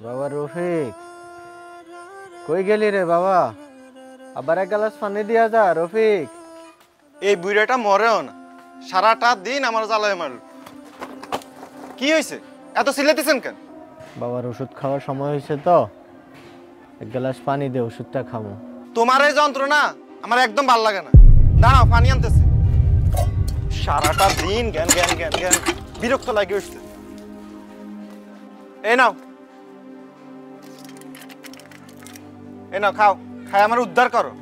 বাবা রফিক, কই গেলি রে বাবা? আবার এক গ্লাস পানি দিয়া যা রফিক। এই বুড়াটা মরেও না, সারাটা দিন আমার জ্বালায় মারল। কি হয়েছে, এত চিল্লাতেছেন কেন? বাবার ওষুধ খাওয়ার সময় হয়েছে তো, এক গ্লাস পানি দে, ওষুধটা খাবো। তোমার এই যন্ত্রণা আমার একদম ভাল লাগে না। দাঁড়াও, পানি আনতেছে। সারাটা দিন জ্ঞান জ্ঞান জ্ঞান জ্ঞান, বিরক্ত লাগে উঠছে। এই নাও, এই নাও, খাও। খাই আমার উদ্ধার করো।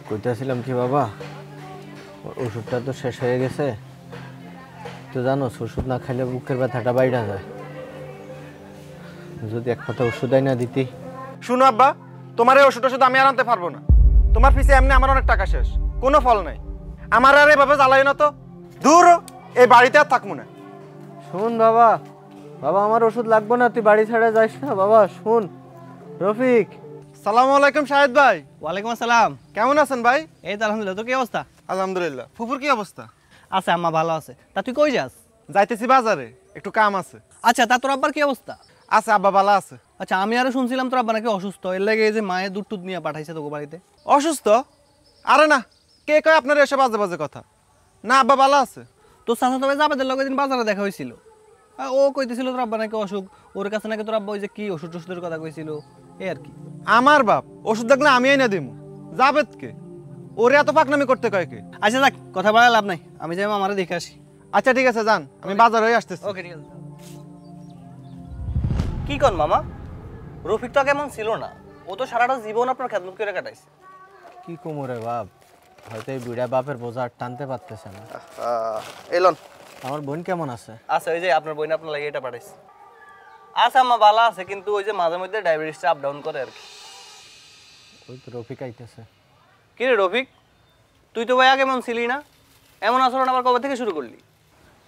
কইতেছিলাম কি বাবা, ওষুধটা তো শেষ হয়ে গেছে। তো জানো, ওষুধ না খাইলে বুকের ব্যথাটা বাইরে যায়। যদি এক কথা ওষুধ না দিতি। শুনো আব্বা, তোমার এই ওষুধ আমি আর আনতে পারবো না। তোমার পিছে এমনি আমার অনেক টাকা শেষ, কোনো ফল নাই। আমার আর এভাবে জ্বালাই না তো। দূর, এই বাড়িতে আর থাকবো না। শুন বাবা, বাবা আমার ওষুধ লাগবে না, তুই বাড়ি ছেড়ে যাইস না বাবা। শুন রফিক। সালামু আলাইকুম শাহেদ ভাই। ওয়ালাইকুম আসসালাম। কেমন আছেন ভাই? এই তো আলহামদুলিল্লাহ। তোর কি অবস্থা? আলহামদুলিল্লাহ। ফুফুর কি অবস্থা? আছে, আম্মা ভালো আছে। তা তুই কই যাস? যাইতেছি বাজারে, একটু কাম আছে। আচ্ছা, তা তোর আব্বার কি অবস্থা? আছে, আব্বা ভালো আছে। আচ্ছা, আমি আরো শুনছিলাম তোর আব্বা নাকি অসুস্থ, এর লাগে এই যে মায়ের দুধ টুধ নিয়ে পাঠাইছে তোকে বাড়িতে। অসুস্থ? আরে না, কে কয় আপনার এসব বাজে বাজে কথা? না, আব্বা ভালো আছে। তোর চাচা তবে জাবেদের লগে দিন বাজারে দেখা হয়েছিল। ও কইতেছিল তোর আব্বা নাকি অসুখ, ওর কাছে নাকি তোর আব্বা ওই যে কি ওষুধ টষুধের কথা কইছিল, এই আর কি। আমার বাপ ওষুধ দেখলে আমি না দিমু, জাবেদ কে? ওরে এত পাকনামি করতে কয় কে? আচ্ছা যাক, কথা বলা লাভ নাই, আমি যাই আমারে দেখে আসি। আচ্ছা ঠিক আছে, যান, আমি বাজার হয়ে আসতেছি। ওকে, ঠিক আছে। কি কন মামা, রফিক তো কেমন ছিল না, ও তো সারাটা জীবন আপনার খেদমত করে কাটাইছে। কি কুমোরে বাপ, হয়তো এই বুড়া বাপের বোঝা আর টানতে পারতেছে না। এলন, আমার বোন কেমন আছে? আচ্ছা, ওই যে আপনার বইন আপনার লাগে এটা পাঠাইছে। আচ্ছা আম্মা ভালো আছে, কিন্তু ওই যে মাঝে মধ্যে ডায়াবেটিসটা আপ ডাউন করে আর কি। ওই তো রফিক আইতেছে। কি রে রফিক, তুই তো ভাই আগে এমন ছিলি না, এমন আচরণ আবার কবে থেকে শুরু করলি?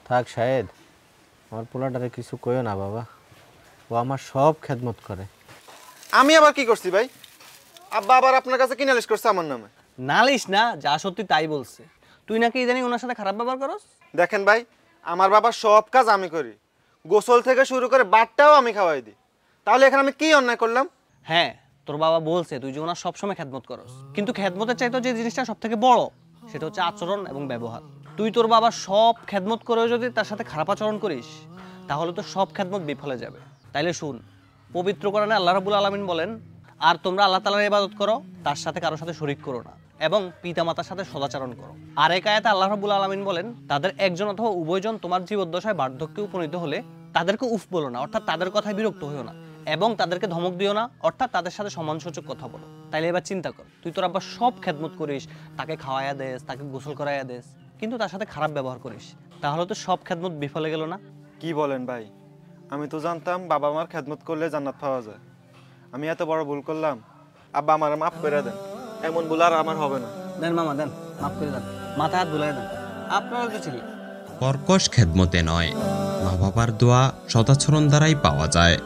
থাক শাহেদ, আমার পোলাটারে কিছু কইও না বাবা, ও আমার সব খেদমত করে। আমি আবার কি করছি ভাই? আব্বা আবার আপনার কাছে কি নালিশ করছে আমার নামে? নালিশ না, যা সত্যি তাই বলছে। তুই নাকি ইদানিং ওনার সাথে খারাপ ব্যবহার করস। দেখেন ভাই, আমার বাবার সব কাজ আমি করি, গোসল থেকে শুরু করে বাটটাও আমি খাওয়াই দিই। তাহলে এখানে আমি কি অন্যায় করলাম? হ্যাঁ, তোর বাবা বলছে তুই যে ওনার সবসময় খেদমত করস, কিন্তু খেদমতের চাইতে যে জিনিসটা সব থেকে বড় সেটা হচ্ছে আচরণ এবং ব্যবহার। তুই তোর বাবার সব খেদমত করেও যদি তার সাথে খারাপ আচরণ করিস, তাহলে তো সব খেদমত বিফলে যাবে। তাইলে শুন, পবিত্র কোরআনে আল্লাহ রাব্বুল আলামিন বলেন, আর তোমরা আল্লাহ তাআলার ইবাদত করো, তার সাথে কারোর সাথে শরীক করো না, এবং পিতামাতার সাথে সদাচরণ করো। আর এক আয়াতে আল্লাহ রাব্বুল আলামিন বলেন, তাদের একজন অথবা উভয়জন তোমার জীবদ্দশায় বার্ধক্যে উপনীত হলে তাদেরকে উফ বলো না, অর্থাৎ তাদের কথায় বিরক্ত হইও না, এবং তাদেরকে ধমক দিও না, অর্থাৎ তাদের সাথে সম্মানসূচক কথা বলো। তাইলে এবার চিন্তা কর, তুই তোর আব্বার সব খেদমত করিস, তাকে খাওয়াইয়া দেস, তাকে গোসল করাইয়া দেস, কিন্তু তার সাথে খারাপ ব্যবহার করিস, তাহলে তো সব খেদমত বিফলে গেল না? কি বলেন ভাই? আমি তো জানতাম বাবা মার খেদমত করলে জান্নাত পাওয়া যায়। আমি এত বড় ভুল করলাম। আব্বা আমার মাফ করে দেন, এমন ভুল আর আমার হবে না। দেন মামা, দেন, মাফ করে দেন, মাথা হাত বুলাই দেন। আপনারা তো ছিলেন কর্কশ খেদমতে নয়, মা বাবার দোয়া সদাচরণ দ্বারাই পাওয়া যায়।